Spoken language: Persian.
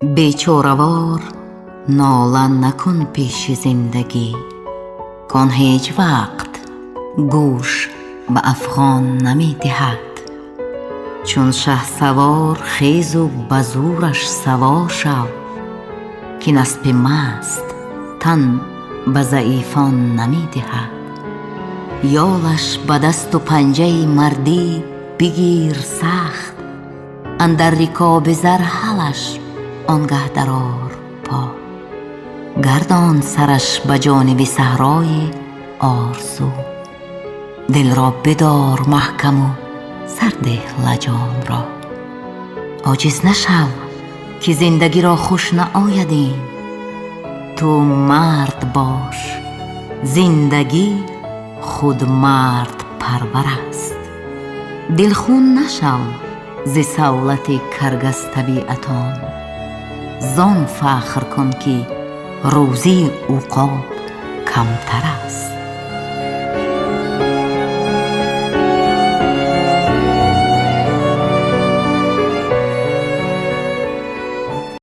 بیچاره‌وار ناله نکن پیش زندگی، کان هیچ وقت گوش به افغان نمی دهد. چون شهسوار خیز و به زورش سوار شو، که اسب مست تن به ضعیفان نمی دهد. یالش به دست و پنجه مردی بگیر سخت، اندر رکاب زر حلش آنگه درآر پا. گردان سرش به جانب صحرای آرزو، دل را بدار محکم و سر ده لجام را. عاجز نشو که زندگی را خوش نآید این، تو مرد باش زندگی خود مرد پرور است. دلخون نشو ز سولت کرگس طبیعتان، زان فخر کن که روزی عقاب کمتر است.